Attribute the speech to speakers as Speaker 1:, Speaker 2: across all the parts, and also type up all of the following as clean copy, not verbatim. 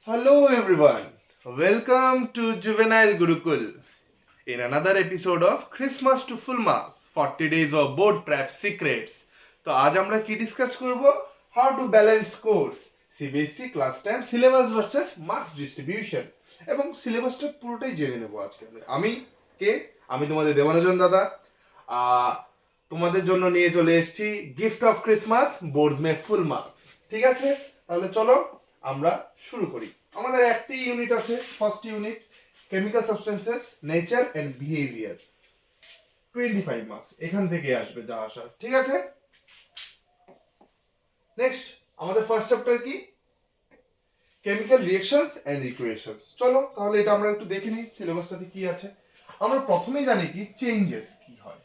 Speaker 1: Hello everyone, welcome to Juvenile Gurukul in another episode of Christmas to Full Marks 40 Days of Board Prep Secrets. তো আজ আমরা কি discuss করব? How to balance course CBSE class 10 syllabus versus marks distribution এবং সিলেবাসটা পুরোটাই জেনে নেব আজকে। আমি তোমাদের দেবানজন দাদা। তোমাদের জন্য নিয়ে চলে এসেছি gift of Christmas boards May full marks. ঠিক আছে, তাহলে চলো আমরা শুরু করি। আমাদের একটি ইউনিট আছে, first unit chemical substances nature and behaviour, 25 marks এখান থেকে আসবে যা আসা। ঠিক আছে, নেক্সট আমাদের ফার্স্ট চ্যাপ্টার কি? Chemical reactions and equations. চলো তাহলে এটা আমরা একটু দেখে নিই সিলেবাসটাতে কি আছে। আমরা প্রথমেই জানি কি চেঞ্জেস কি হয়।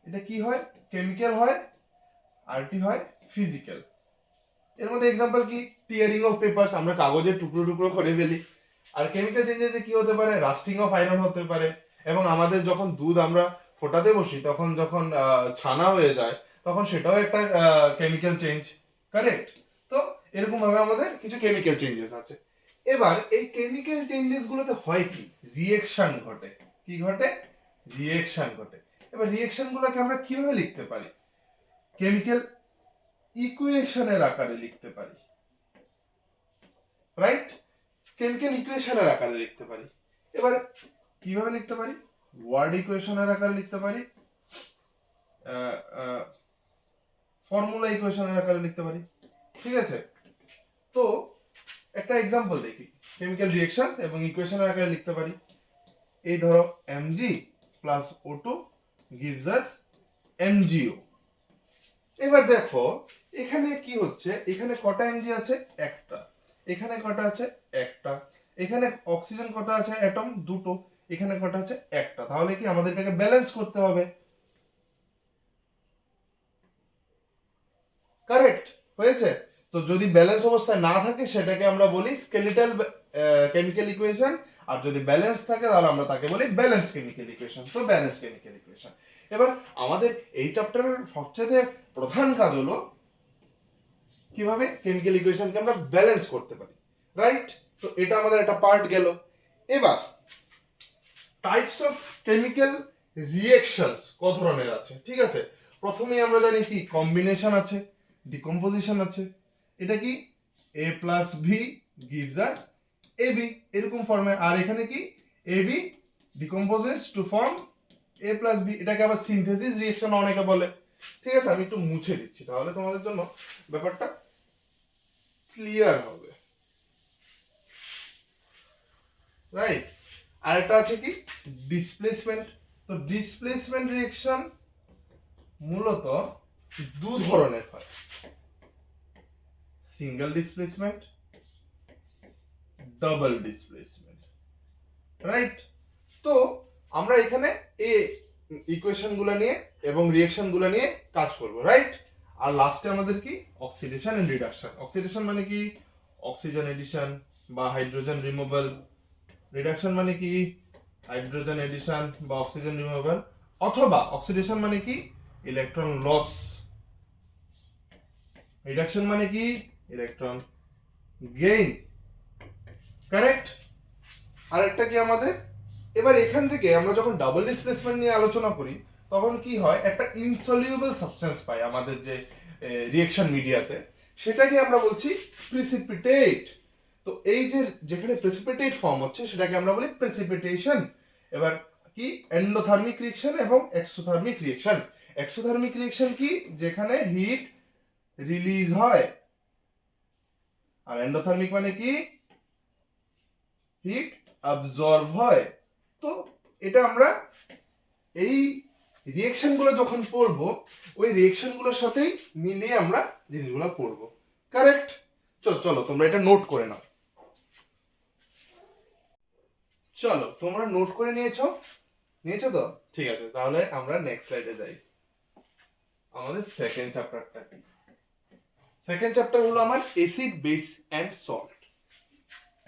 Speaker 1: এটা কি হয়? কেমিক্যাল হয়, আরটি হয় ফিজিক্যাল। এর মধ্যে এক্সাম্পল কি? টিয়ারিং অফ পেপারস, আমরা কাগজের টুকরো টুকরো করে ফেলি। আর কেমিক্যাল চেঞ্জেসে কি হতে পারে? রাস্টিং অফ আয়রন হতে পারে। এবং আমাদের যখন দুধ আমরা ফোটাতে বসি তখন যখন ছানা হয়ে যায় তখন সেটাও একটা কেমিক্যাল চেঞ্জ, কারেক্ট? তো এরকম ভাবে আমাদের কিছু কেমিক্যাল চেঞ্জেস আছে। এবার এই কেমিক্যাল চেঞ্জেস গুলোতে হয় কি? রিঅ্যাকশন ঘটে। কি ঘটে? রিঅ্যাকশন ঘটে। এবার রিঅ্যাকশন গুলোকে আমরা কিভাবে লিখতে পারি? কেমিক্যাল ইকুয়েশনের আকারে লিখতে পারি, রাইট? কেমিক্যাল ইকুয়েশনের আকারে লিখতে পারি। এবার কিভাবে লিখতে পারি? ওয়ার্ড ইকুয়েশনের আকারে লিখতে পারি, ফর্মুলা ইকুয়েশনের আকারে লিখতে পারি। ঠিক আছে, তো একটা এক্সাম্পল দেখি। কেমিক্যাল রিঅ্যাকশন এবং ইকুয়েশনের আকারে লিখতে পারি। এই ধরো Mg plus O2 gives us MgO। এবার দেখো এখানে কি হচ্ছে, এখানে কটা Mg আছে? একটা। এখানে কটা আছে? একটা। এখানে অক্সিজেন কটা আছে? অ্যাটম দুটো। এখানে কটা আছে? একটা। তাহলে কি আমাদের এটাকে ব্যালেন্স করতে হবে, কারেক্ট? হয়েছে? তো যদি ব্যালেন্স অবস্থায় না থাকে সেটাকে আমরা বলি স্কেলিটাল কেমিক্যাল ইকুয়েশন, আর যদি ব্যালেন্স থাকে তাহলে আমরা তাকে বলি ব্যালেন্স কেমিক্যাল ইকুয়েশন। তো ব্যালেন্স কেমিক্যাল ইকুয়েশন। এবার আমাদের এই চ্যাপ্টারের সবচেয়ে প্রধান কাজ হলো কিভাবে কেমিক্যাল ইকুয়েশনকে আমরা ব্যালেন্স করতে পারি, রাইট? তো এটা আমাদের একটা পার্ট গেল। এবার টাইপস অফ কেমিক্যাল রিঅ্যাকশনস কত ধরনের আছে। ঠিক আছে, প্রথমেই আমরা জানি কি কম্বিনেশন আছে, ডিকম্পোজিশন আছে। এটা কি A plus B gives us AB, এরকম ফর্মে। আর এখানে কি AB decomposes to form A plus B, এটাকে আবার সিনথেসিস রিঅ্যাকশন অনেকে বলে। ঠিক আছে, আমি একটু মুছে দিচ্ছি তাহলে তোমাদের জন্য ব্যাপারটা ক্লিয়ার হবে, রাইট? আর একটা আছে কি ডিসপ্লেসমেন্ট। তো ডিসপ্লেসমেন্ট রিঅ্যাকশন মূলত দু ধরনের হয়, single displacement, double displacement, right? তো আমরা এখানে এই ইকুয়েশন গুলো নিয়ে এবং রিঅ্যাকশন গুলো নিয়ে কাজ করব, রাইট? আর লাস্টে আমাদের কি অক্সিডেশন এন্ড রিডাকশন। অক্সিডেশন মানে কি? অক্সিজেন এডিশন বা হাইড্রোজেন রিমুভাল। রিডাকশন মানে কি? হাইড্রোজেন এডিশন বা অক্সিজেন রিমুভাল। অথবা অক্সিডেশন মানে কি? Electron loss. রিডাকশন মানে কি? Electron gain, correct? আর একটা কি আমাদের, এবার এখান থেকে আমরা যখন ডাবল ডিসপ্লেসমেন্ট নিয়ে আলোচনা করি তখন কি হয়, একটা ইনসলিউবল সাবস্টেন্স পাই আমাদের যে রিঅ্যাকশন মিডিয়াতে, সেটাকে আমরা বলছি প্রিসিপিটেট। তো এই যে যেখানে প্রেসিপিটেট ফর্ম হচ্ছে সেটাকে আমরা বলি প্রেসিপিটেশন। এবার কি এন্ডোথার্মিক রিঅ্যাকশন এবং এক্সোথার্মিক রিঅ্যাকশন। এক্সোথার্মিক রিঅ্যাকশন কি? যেখানে হিট রিলিজ হয়। আর এন্ডোথার্মিক মানে কি? হিট অ্যাবজর্ব হয়। তো এটা আমরা এই রিঅ্যাকশন গুলো যখন পড়বো ওই রিঅ্যাকশন গুলোর সাথেই মিলিয়ে আমরা জিনিসগুলো পড়বো, কারেক্ট? চলো তোমরা এটা নোট করে নাও। চলো তোমরা নোট করে নিয়েছো তো? ঠিক আছে, তাহলে আমরা নেক্সট স্লাইডে যাই। আমাদের সেকেন্ড চ্যাপ্টারটা কি? সেকেন্ড চ্যাপ্টার হলো আমার acid base and salt.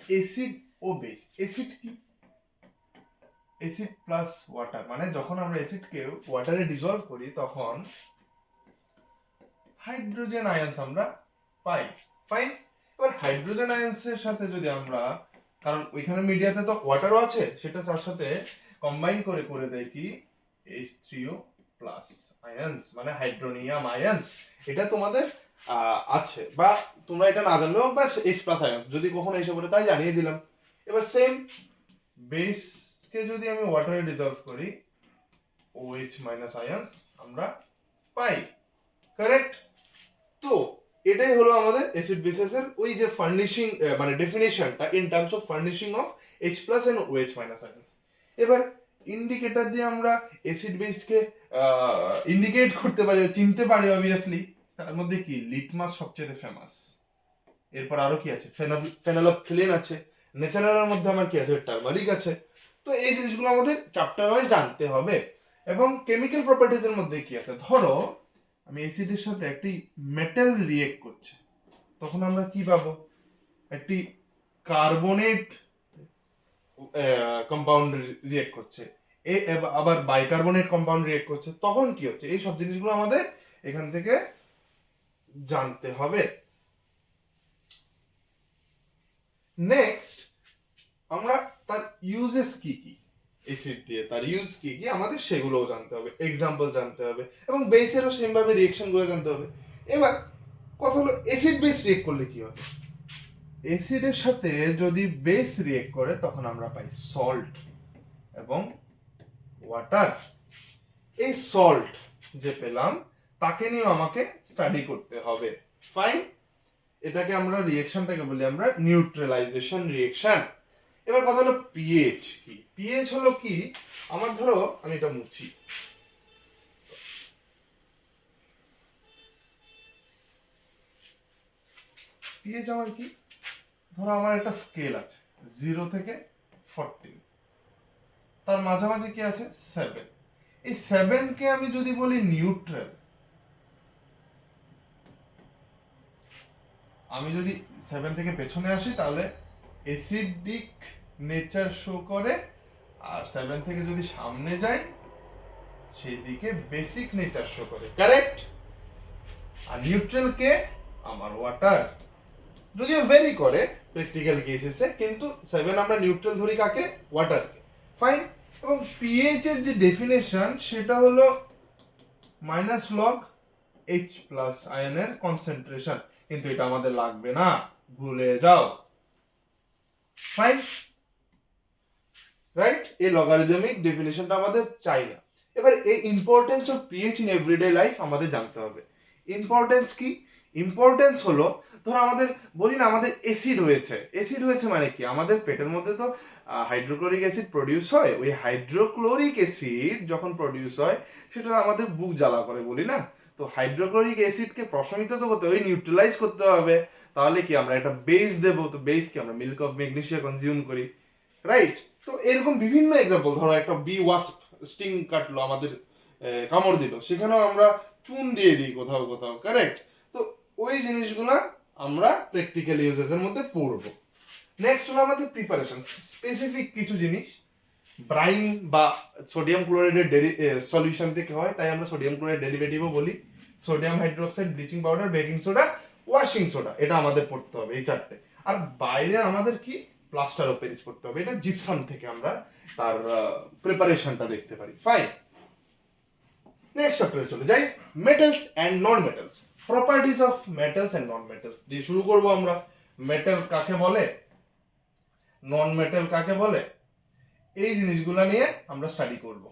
Speaker 1: Acid ও বেস। অ্যাসিড কি? অ্যাসিড প্লাস ওয়াটার, মানে যখন আমরা অ্যাসিডকে ওয়াটারে ডিসলভ করি তখন হাইড্রোজেন আয়নস আমরা পাই। ফাইন। এবার হাইড্রোজেন আয়ন্সের সাথে যদি আমরা, কারণ ওইখানে মিডিয়াতে তো ওয়াটারও আছে, সেটা তার সাথে কম্বাইন করে করে দেয় কি H3O প্লাস আয়ন্স, মানে হাইড্রোনিয়াম আয়ন্স। এটা তোমাদের আছে, বা তোমরা এটা না জানলেও বা H প্লাস আয়ন্স যদি কখনো এসে পড়ে তাই জানিয়ে দিলাম। এবার সেম বেসকে যদি আমি ওয়াটারে ডিসলভ করি, OH মাইনাস আয়ন্স আমরা পাই, কারেক্ট? তো এটাই হলো আমাদের অ্যাসিড বেসেসের ওই যে ফার্নিশিং, মানে ডেফিনিশনটা in terms of furnishing of H plus and OH minus ions. এবার ইন্ডিকেটর দিয়ে আমরা অ্যাসিড বেসকে ইন্ডিকেট করতে পারি, চিনতে পারি অবভিয়াসলি। তার মধ্যে কি লিটমাস সবচেয়ে ফেমাস, এরপর আরো কি আছে, ফেনলফথলিন আছে, ন্যাচারালের মধ্যে আমার কি আছে, টারমারিক আছে। তো এই জিনিসগুলো আমাদের চ্যাপ্টার ওয়াইজ জানতে হবে। এবং কেমিক্যাল প্রপার্টিজ এর মধ্যে কি আছে, ধরো আমি অ্যাসিডের সাথে একটি মেটাল রিয়েক্ট করছে, তখন আমরা কি পাবো, একটি কার্বনেট কম্পাউন্ড রিয়েক্ট করছে, আবার বাইকার্বনেট কম্পাউন্ড রিয়েক্ট করছে, তখন কি হচ্ছে, এই সব জিনিসগুলো আমাদের এখান থেকে জানতে হবে। নেক্সট আমরা তার ইউজেস কি কি, অ্যাসিড দিয়ে তার ইউজ কি কি আমাদের সেগুলোও জানতে হবে, এক্সাম্পল জানতে হবে, এবং বেসেরও সেম ভাবে রিঅ্যাকশন গুলো জানতে হবে। এবার কথা হলো অ্যাসিড বেস রিয়েক্ট করলে কি হবে, অ্যাসিডের সাথে যদি বেস রিয়েক্ট করে তখন আমরা পাই সল্ট এবং ওয়াটার। এই সল্ট যে পেলাম তাকে নিয়ে আমাকে স্টাডি করতে হবে, ফাইন। এটাকে আমরা রিঅ্যাকশনটাকে বলি আমরা নিউট্রালাইজেশন রিঅ্যাকশন। এবার কথা হলো পিএইচ কি, পিএইচ হলো কি, আমার ধরো আমি এটা মুছি, পিএইচ আমার কি, ধরো আমার একটা স্কেল আছে 0 থেকে 14, তার মাঝামাঝি কি আছে 7। এই 7 কে আমি যদি বলি নিউট্রাল, আমি যদি 7 থেকে পেছনে আসি তাহলে অ্যাসিডিক নেচার শো করে, আর 7 থেকে যদি সামনে যাই সেই দিকে বেসিক নেচার শো করে, কারেক্ট? আর নিউট্রাল কে আমার ওয়াটার, যদিও ভেরি করে প্র্যাকটিক্যাল কেসেসে, কিন্তু 7 আমরা নিউট্রাল ধরি কাকে, ওয়াটারকে, ফাইন। এবং পিএইচ এর যে ডেফিনেশন সেটা হলো মাইনাস লগ H প্লাস আয়নের কনসেন্ট্রেশন, কিন্তু এটা আমাদের লাগবে না, ভুলে যাও, ফাইন, রাইট? এই লগারিদমিক ডেফিনেশনটা আমাদের চাই না। এবার এই importance of pH in everyday life আমাদের জানতে হবে। ইম্পর্টেন্স কি, ইম্পর্টেন্স হলো ধরো আমাদের বলি না আমাদের অ্যাসিড হয়েছে, অ্যাসিড হয়েছে মানে কি, আমাদের পেটের মধ্যে তো হাইড্রোক্লোরিক অ্যাসিড প্রডিউস হয়, ওই হাইড্রোক্লোরিক অ্যাসিড যখন প্রডিউস হয় সেটা আমাদের বুক জ্বালা করে বলি না, তো হাইড্রোক্লোরিক অ্যাসিডকে প্রশমিত তো করতে হবে, নিউট্রালাইজ করতে হবে, তাহলে কি আমরা একটা বেস দেবো, তো বেস কি আমরা মিল্ক অফ ম্যাগনেসিয়া কনজিউম করি, রাইট? তো এরকম বিভিন্ন এক্সাম্পল, ধরো একটা বি ওয়াস্প স্টিং কাটলো আমাদের, কামড় দিল, সেখানেও আমরা চুন দিয়ে দিই কোথাও কোথাও, কারেক্ট? তো ওই জিনিসগুলো আমরা প্র্যাকটিক্যাল ইউজেসের মধ্যে পড়বো। নেক্সট হলো আমাদের প্রিপারেশন, স্পেসিফিক কিছু জিনিস ব্রাইন বা সোডিয়াম ক্লোরাইডের সলিউশন থেকে হয়, তাই আমরা সোডিয়াম ক্লোরাইড ডেরিভেটিভও বলি, sodium hydroxide, bleaching powder, baking soda, washing soda, এটা আমাদের পড়তে হবে এই চারটে। আর বাইরে আমাদের কি প্লাস্টার অফ প্যারিস পড়তে হবে, এটা জিপসাম থেকে আমরা তার প্রিপারেশনটা দেখতে পারি, ফাইন। নেক্সট চ্যাপ্টারে চলে যাই, metals and non metals, properties of metals and non metals দিয়ে শুরু করব আমরা। মেটাল কাকে বলে, নন মেটাল কাকে বলে, এই জিনিসগুলো নিয়ে আমরা স্টাডি করব।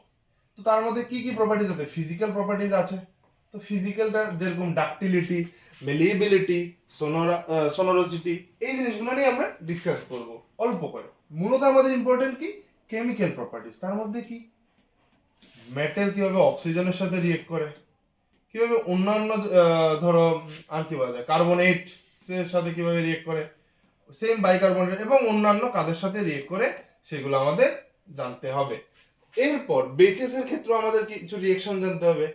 Speaker 1: তো তার মধ্যে কি কি প্রপার্টিজ আছে, ফিজিক্যাল প্রপার্টিজ আছে, তো ফিজিক্যালটা যেরকম ডাক্টিলিটি, মেলিয়েবিলিটি, সোনোরসিটি, এই জিনিসগুলো নিয়ে আমরা ডিসকাস করব অল্প করে। মূলত আমাদের ইম্পর্টেন্ট কি, কেমিক্যাল প্রপার্টিজ, তার মধ্যে কি মেটাল কিভাবে অক্সিজেনের সাথে রিয়েক্ট করে, কিভাবে অন্যান্য ধরো আর কি বলা যায় কার্বনেট এর সাথে কিভাবে রিয়েক্ট করে, সেম বাইকার্বনেট এবং অন্যান্য কাদের সাথে রিয়েক্ট করে সেগুলো আমাদের জানতে হবে। এরপর বেসিসের ক্ষেত্রে আমাদের কিছু রিঅ্যাকশন জানতে হবে।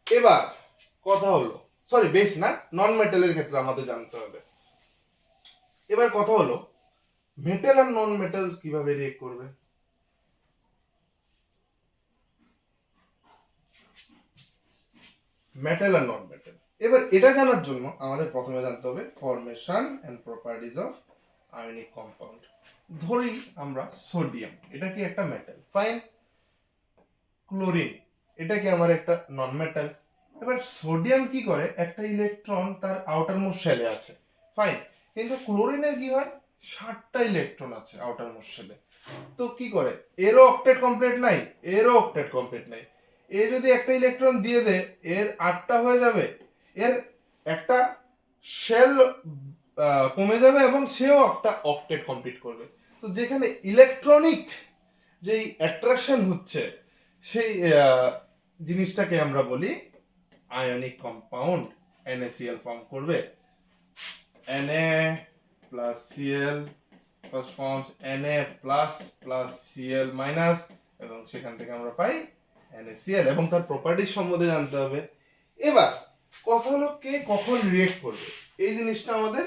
Speaker 1: এবার কথা হলো, সরি বেস না, নন মেটালের ক্ষেত্রে আমাদের জানতে হবে। এবার কথা হলো মেটাল আর নন মেটাল কিভাবে রিয়েক্ট করবে। মেটাল আর নন মেটাল, এবার এটা জানার জন্য আমাদের প্রথমে জানতে হবে formation and properties of ionic compound. ধরি আমরা সোডিয়াম, এটা কি একটা মেটাল, ফাইন। ক্লোরিন, এটা কি আমার একটা নন মেটাল। এবার সোডিয়াম কি করে, একটা ইলেকট্রন তার আউটার মোস্ট শেলে আছে, ফাইন। কিন্তু ক্লোরিনের কি হয়, 7টা ইলেকট্রন আছে আউটার মোস্ট শেলে। তো কি করে, এরও অক্টেট কমপ্লিট নাই, এরও অক্টেট কমপ্লিট নাই। এ যদি একটা ইলেকট্রন দিয়ে দেয়, এর 8টা হয়ে যাবে, এর একটা শেল কমে যাবে এবং সেও একটা অক্টেট কমপ্লিট করবে। তো যেখানে ইলেকট্রনিক যেই অ্যাট্রাকশন হচ্ছে, সেই জিনিসটাকে আমরা বলি আয়নিক কম্পাউন্ড। NaCl ফর্ম করবে, Na plus Cl first forms Na plus plus Cl minus, এবং সেখান থেকে আমরা পাই NaCl, এবং তার প্রপার্টিজ সম্বন্ধে জানতে হবে। এবার কথা হলো কে কখন রিয়েক্ট করবে, এই জিনিসটা আমাদের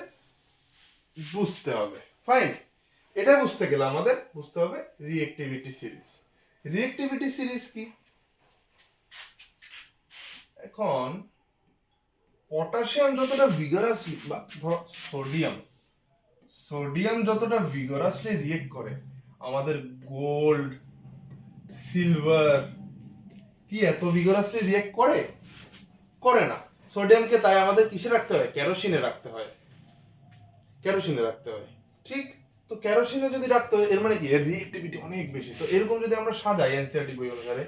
Speaker 1: বুঝতে হবে, ফাইন। এটা বুঝতে গেলে আমাদের বুঝতে হবে রিঅ্যাক্টিভিটি সিরিজ। রিঅ্যাক্টিভিটি সিরিজ কি, এখন পটাশিয়াম যতটা ভিগারাসলি, বা ধরো সোডিয়াম যতটা ভিগারাসলি রিয়েক্ট করে, আমাদের গোল্ড, সিলভার কি এত ভিগারাসলি রিয়েক্ট করে? করে না। সোডিয়ামকে তাই আমাদের কিসে রাখতে হয়, কেরোসিনে রাখতে হয়, কেরোসিনে রাখতে হয়, ঠিক। তো কেরোসিনে যদি রাখতে হয়, এর মানে কি, এর রিঅ্যাক্টিভিটি অনেক বেশি। তো এরকম যদি আমরা সাজাই এনসিইআরটি বই অনুসারে,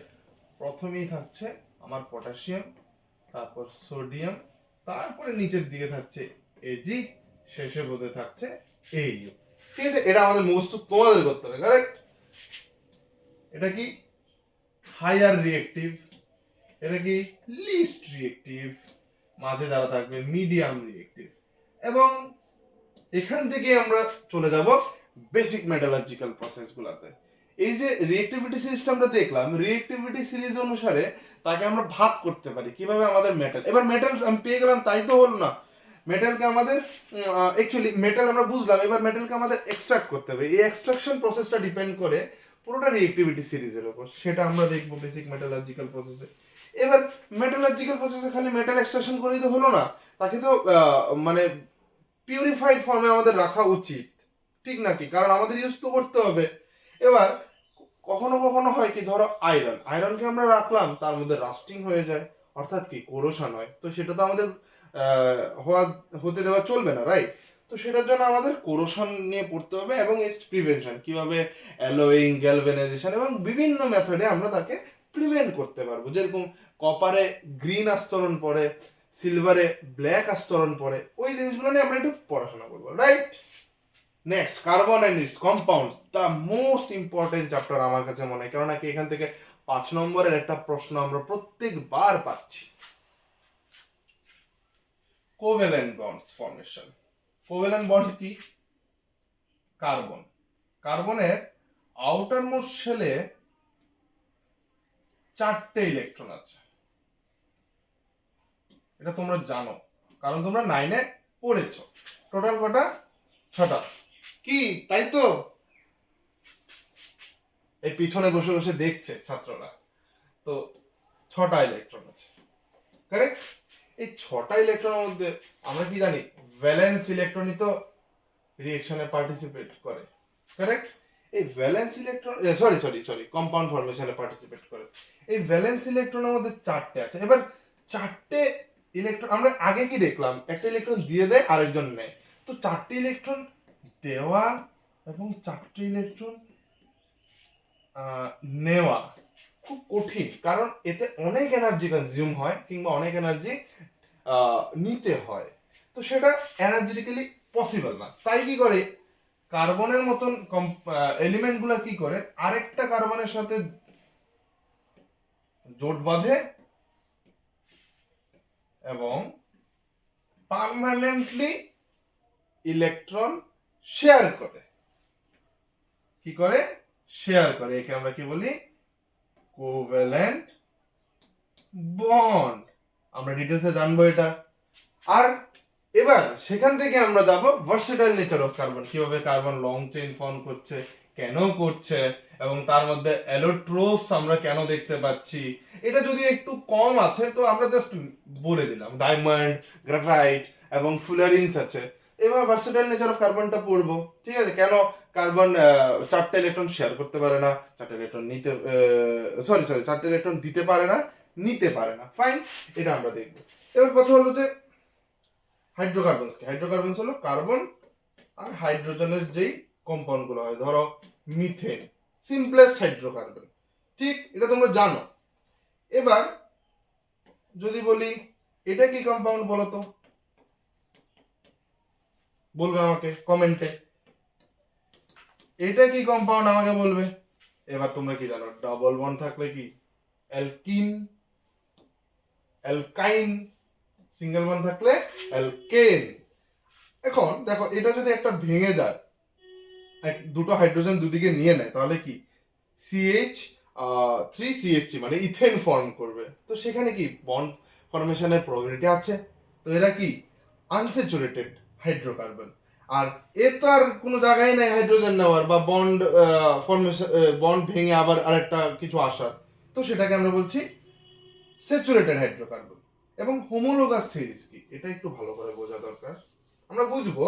Speaker 1: প্রথমেই থাকছে আমার পটাশিয়াম, তারপর সোডিয়াম, তারপরে নিচের দিকে থাকছে Ag, শেষে বোধহয় থাকছে Au, ঠিক আছে। এটা আমাদের মুখস্থ তোমাদের করতে হবে, কারেক্ট। এটা কি হায়ার রিঅ্যাক্টিভ, এটা কি লিস্ট রিঅ্যাক্টিভ, মাঝে যারা থাকবে মিডিয়াম রিঅ্যাক্টিভ, এবং এখান থেকে আমরা চলে যাব বেসিক মেটালার্জিক্যাল প্রসেসগুলোতে। এই যে রিঅ্যাক্টিভিটি সিরিজটা আমরা দেখলাম, রিঅ্যাক্টিভিটি সিরিজ অনুসারে তাকে আমরা ভাগ করতে পারি কিভাবে আমাদের মেটাল। এবার মেটাল আমি পেয়ে গেলাম তাই তো হলো না, মেটালকে আমাদের অ্যাকচুয়ালি মেটাল আমরা বুঝলাম, এবার মেটালকে আমাদের এক্সট্রাক্ট করতে হবে। এই এক্সট্রাকশন প্রসেসটা ডিপেন্ড করে পুরোটা রিঅ্যাক্টিভিটি সিরিজের উপর, সেটা আমরা দেখবো বেসিক মেটালার্জিক্যাল প্রসেসে। এবার মেটালার্জিক্যাল প্রসেসে খালি মেটাল এক্সট্রাকশন করেই তো হলো না, তাকে তো মানে পিউরিফাইড ফর্মে আমাদের রাখা উচিত, ঠিক নাকি? কারণ আমাদের ইউজ তো করতে হবে। এবার কখনো কখনো হয় কি, ধরো আয়রনকে আমরা রাখলাম, তার মধ্যে রাস্টিং হয়ে যায়, অর্থাৎ কি কোরোশন হয়। তো সেটা তো আমাদের হতে দেওয়া চলবে না, রাইট? তো সেটার জন্য আমাদের কোরোশন নিয়ে পড়তে হবে, এবং ইটস প্রিভেনশন, কিভাবে অ্যালোয়িং, গ্যালভানাইজেশন এবং বিভিন্ন মেথডে আমরা তাকে প্রিভেন্ট করতে পারবো। যেরকম কপারে গ্রিন আস্তরণ পড়ে, সিলভারে ব্ল্যাক আস্তরণ পড়ে, ওই জিনিসগুলো নিয়ে আমরা একটু পড়াশোনা করবো, right? Next, carbon and its compounds, the most important chapter আমার কাছে মনে হয়, কেননা কি এখান থেকে 5 নম্বরের একটা প্রশ্ন আমরা প্রত্যেকবার পাচ্ছি। Covalent bonds formation. Covalent bond কি? কার্বন, কার্বনের আউটার মোস্ট শেলে 4টে ইলেকট্রন আছে, এটা তোমরা জানো কারণ তোমরা 9-এ পড়েছো। টোটাল কটা? 6টা, কি তাই তো? এই পিছনে বসে বসে দেখছে ছাত্ররা, তো 6টা ইলেকট্রন আছে, কারেক্ট। এই 6টা ইলেকট্রনের মধ্যে আমরা কি জানি, ভ্যালেন্স ইলেকট্রনই তো রিঅ্যাকশনে পার্টিসিপেট করে, কারেক্ট। এই ভ্যালেন্স ইলেকট্রন, সরি কম্পাউন্ড ফর্মেশনে পার্টিসিপেট করে। এই ভ্যালেন্স ইলেকট্রনের মধ্যে 4টে আছে। এবার 4টে ইলেকট্রন আমরা আগে কি দেখলাম, একটা ইলেকট্রন দিয়ে দেয়, আরেকজন নেয়। তো 4টে ইলেকট্রন দেওয়া এবং 4টে ইলেকট্রন নেওয়া খুব কঠিন, কারণ এতে অনেক এনার্জি কনজিউম হয়, কিংবা অনেক এনার্জি নিতে হয়। তো সেটা এনার্জেটিক্যালি পসিবল না। তাই কি করে, কার্বনের মতন এলিমেন্ট গুলা কি করে, আরেকটা কার্বনের সাথে জোট বাঁধে এবং পার্মানেন্টলি ইলেকট্রন শেয়ার করে। কি করে? শেয়ার করে। একে আমরা কি বলি? Covalent bond. আমরা ডিটেইলসে জানবো এটা। আর এবার সেখান থেকে আমরা যাব ভার্সেটাইল নেচার অফ কার্বন, কিভাবে কার্বন লং চেইন ফর্ম করছে, কেন করছে এবং তার মধ্যে অ্যালোট্রোপস আমরা কেন দেখতে পাচ্ছি। এটা যদি একটু কম আছে তো আমরা জাস্ট বলে দিলাম ডায়মন্ড, গ্রাফাইট এবং ফুলারিনস আছে। এবার ভার্সেটাইল নেচার অফ কার্বনটা পড়বো, ঠিক আছে, কেন কার্বন 4টা ইলেকট্রন শেয়ার করতে পারে না, 4টা ইলেকট্রন নিতে সরি 4টা ইলেকট্রন দিতে পারে না, নিতে পারে না, ফাইন, এটা আমরা দেখব। এবার কথা হলো যে হাইড্রোকার্বনস কি? হাইড্রোকার্বনস হলো কার্বন আর হাইড্রোজেনের যেই কম্পাউন্ড গুলো হয়, ধরো মিথেন, সিম্পলেস্ট হাইড্রোকার্বন, ঠিক, এটা তোমরা জানো। এবার যদি বলি এটা কি কম্পাউন্ড বলো তো, বলবে আমাকে কমেন্টে, এটা কি কম্পাউন্ড আমাকে বলবে। এবার তোমরা কি জানো, ডাবল বন্ড থাকলে কি অ্যালকিন, অ্যালকাইন, সিঙ্গেল বন্ড থাকলে অ্যালকেন। এখন দেখো এটা যদি একটা ভেঙে যায়, দুটো হাইড্রোজেন দুদিকে নিয়ে নেয়, তাহলে কি CH3CH3 মানে ইথেন ফর্ম করবে। তো সেখানে কি বন্ড ফর্মেশনের প্রবাবিলিটি আছে। তো এরা কি আনস্যাচুরেটেড হাইড্রোকার্বন, আর এর তো আর কোনো জায়গায় নাই হাইড্রোজেন নেওয়ার বা বন্ড ফর্মেশন, বন্ড ভেঙে আবার আরেকটা কিছু আসার। তো সেটাকে আমরা বলছি স্যাচুরেটেড হাইড্রোকার্বন। এবং হোমোলোগাস সিরিজ কি, এটা একটু ভালো করে বোঝা দরকার, আমরা বুঝবো।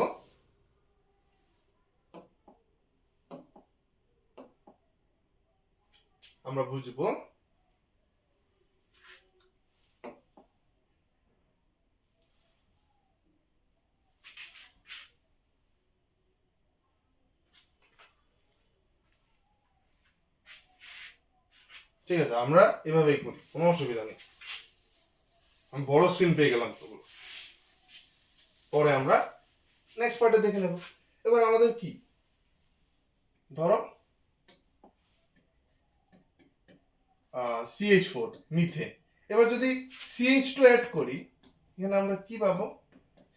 Speaker 1: ঠিক আছে, আমরা এভাবেই করি, কোনো অসুবিধা নেই। আমি বড় স্ক্রিন পেয়ে গেলাম তো, পরে আমরা নেক্সট পার্টে দেখে নেব। এবার আমাদের কি, ধরো CH4 মিথেন, এবার যদি CH2 অ্যাড করি, এখানে আমরা কি পাবো,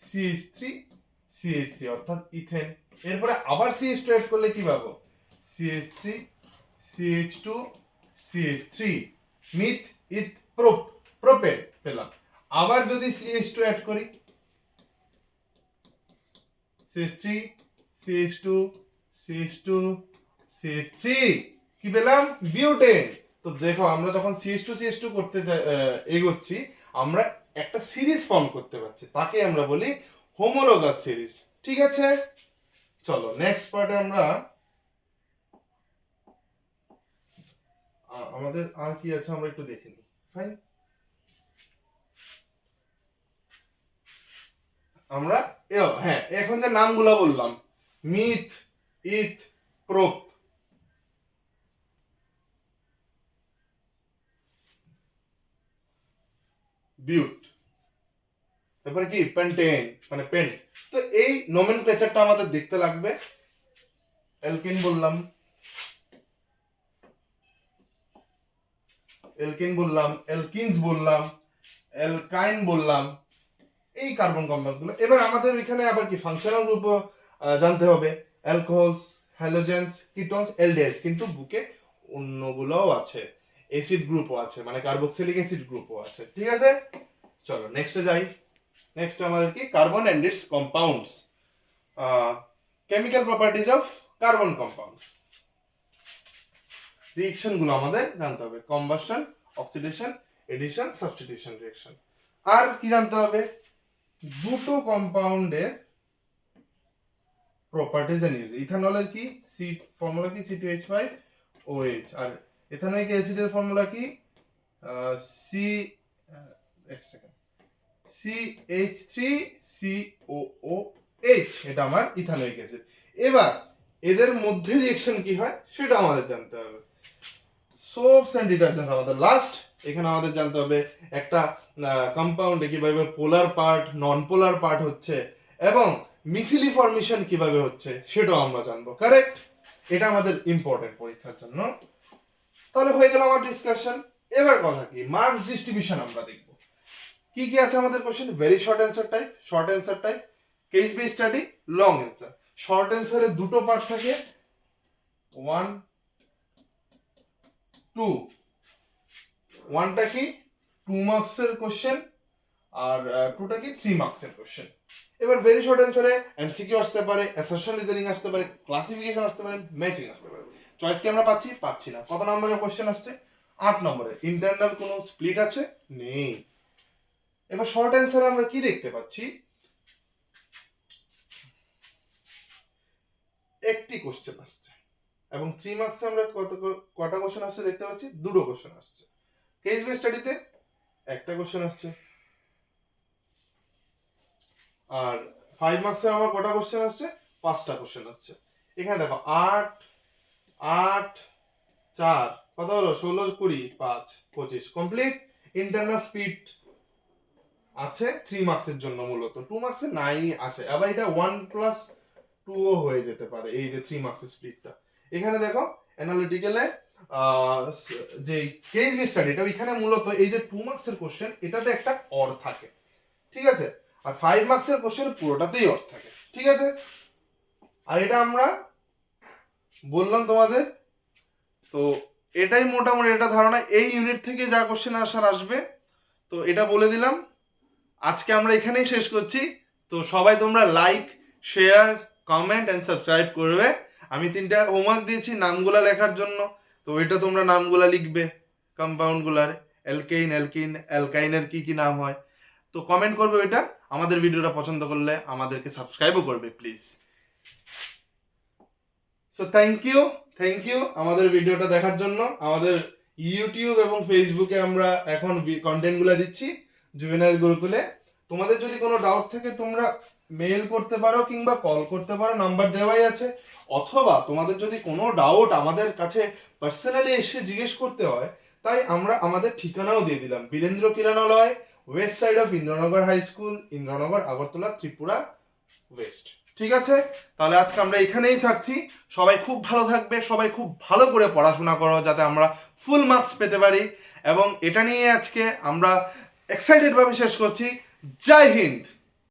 Speaker 1: CH3CH3 অর্থাৎ ইথেন। এরপরে আবার CH2 অ্যাড করলে কি পাবো, CH3CH2CH3 মিথ ইথ প্রোপেন পেলাম। আবার যদি CH2 অ্যাড করি, CH3CH2CH2CH3 কি পেলাম, বিউটেন। তো দেখো আমরা যখন CH2CH2 করতে এগোচ্ছি, আমরা একটা সিরিজ ফর্ম করতে পারছি, তাকে আমরা বলি হোমোলোগাস সিরিজ। ঠিক আছে, চলো নেক্সট পার্টে আমরা আমাদের আর কি আছে আমরা একটু দেখে নিই। ফাইন, আমরা হ্যাঁ এখন যে নামগুলো বললাম, মিথ, ইথ, প্রোপ, বিউট, তারপরে কি পেন্টেন মানে পেন্ট। তো এই নোমেনক্লেচারটা আমাদের দেখতে লাগবে। অ্যালকিন বললাম, অ্যালকিনস বললাম, অ্যালকাইন বললাম, এই কার্বন কম্পাউন্ড গুলো। এবার আমাদের এখানে আবার কি ফাংশনাল গ্রুপ জানতে হবে, অ্যালকোহলস, হ্যালোজেনস, কিটোনস, এলডিহাইডস, কিন্তু বুকে অন্যগুলোও আছে, অ্যাসিড গ্রুপও আছে, মানে কার্বক্সিলিক অ্যাসিড গ্রুপও আছে। ঠিক আছে, চলো নেক্সটে যাই। নেক্সট আমাদের কি carbon and its compounds, chemical properties of carbon compounds. Reaction গুলো আমাদের জানতে হবে, combustion, oxidation, addition, substitution reaction. আর কি জানতে হবে, দুটো কম্পাউন্ডের প্রপার্টিজ এন্ড ইউজ। ইথানলের কি ফর্মুলা কি C2H5OH, আর এথানোয়িক অ্যাসিডের ফর্মুলা কি CH3COOH, এটা আমার ইথানোয়িক অ্যাসিড। এবার এদের মধ্যে রিঅ্যাকশন কি হয় সেটা আমাদের জানতে হবে। সোপস এন্ড ডিটারজেন্টস আমাদের লাস্ট। এখানে আমাদের জানতে হবে একটা কম্পাউন্ডে কিভাবে পোলার পার্ট, নন পোলার পার্ট হচ্ছে এবং মিসিলি ফর্মেশন কিভাবে হচ্ছে সেটাও আমরা জানবো। কারেক্ট, এটা আমাদের ইম্পর্টেন্ট পরীক্ষার জন্য। তাহলে হয়ে গেল আমার ডিসকাশন। এবার কথা কি, মার্কস ডিস্ট্রিবিউশন আমরা দেখব। কি কি আছে আমাদের question, very short answer type, short answer type, case base study, long answer. Short অ্যান্সারে দুটো পার্ট থাকে, 1 2। 1টা কি 2 মার্কসের কোশ্চেন আর 2টা কি 3 মার্কসের কোশ্চেন। এবার ভেরি শর্ট অ্যান্সারে এমসিকিউ আসতে পারে, অ্যাসারশন রিজনিং আসতে পারে, ক্লাসিফিকেশন আসতে পারে, ম্যাচিং আসতে পারে। চয়েস কি আমরা পাচ্ছি না। কত নম্বরের কোশ্চেন আসছে? 8 নম্বরের। ইন্টারনাল কোনো স্প্লিট আছে? নেই। এবার শর্ট অ্যান্সারে আমরা কি দেখতে পাচ্ছি? একটি কোশ্চেন আসছে, এবং 3 মার্কসে আমরা কটা কোশ্চেন আসছে দেখতে পাচ্ছি? দুটো কোশ্চেন আসছে। কেস বেস স্টাডিতে একটা কোশ্চেন আসছে। আর 5 মার্কসে আমার কটা কোশ্চেন আসছে? 5টা কোশ্চেন আসছে। এখানে দেখো 8 8 4 কত হলো? 16 20 5 25 কমপ্লিট। ইন্টারনাল স্পিড আছে 3 মার্কসের জন্য, মূলত 2 মার্কসে নাই আসে। আবার এটা 1+2 ও হয়ে যেতে পারে, এই যে 3 মার্কসের স্পিডটা। এখানে দেখো অ্যানালিটিক্যালে যে কেস বেস স্টাডি, এটা এখানে মূলত এই যে 2 মার্কসের কোশ্চেন, এটাতে একটা অর থাকে, ঠিক আছে? আর 5 মার্কসের কোশ্চেন পুরোটাতেই অর থাকে, ঠিক আছে? আর এটা আমরা বললাম তোমাদের, তো এটাই মোটামুটি এটা ধারণা এই ইউনিট থেকে যা কোশ্চেন আসার আসবে। তো এটা বলে দিলাম। আজকে আমরা এখানেই শেষ করছি। তো সবাই তোমরা like, share, comment and subscribe করবে। আমি 3টা হোমওয়ার্ক দিয়েছি নামগুলা লেখার জন্য, তো এটা তোমরা নামগুলা লিখবে কম্পাউন্ডগুলার, অ্যালকেইন, অ্যালকাইনের কি কি নাম হয়। তো কমেন্ট করবে ওইটা। আমাদের ভিডিওটা পছন্দ করলে আমাদেরকে সাবস্ক্রাইবও করবে প্লিজ। সো থ্যাংক ইউ আমাদের ভিডিওটা দেখার জন্য। আমাদের ইউটিউব এবং ফেসবুকে আমরা এখন কন্টেন্টগুলো দিচ্ছি জুভেনাইল গুরুকুলে। তোমাদের যদি কোনো ডাউট থাকে তোমরা মেল করতে পারো কিংবা কল করতে পারো, নাম্বার দেওয়াই আছে। অথবা তোমাদের যদি কোনো ডাউট আমাদের কাছে পার্সোনালি এসে জিজ্ঞেস করতে হয়, তাই আমরা আমাদের ঠিকানাও দিয়ে দিলাম। Birendra Kiranalay, west side of Indranagar high school, Indranagar, Agartala, Tripura west. ঠিক আছে, তাহলে আজকে আমরা এখানেই ছাড়ছি। সবাই খুব ভালো থাকবে, সবাই খুব ভালো করে পড়াশোনা করো যাতে আমরা ফুল মার্কস পেতে পারি। এবং এটা নিয়ে আজকে আমরা এক্সাইটেড ভাবে শেষ করছি। জয় হিন্দ।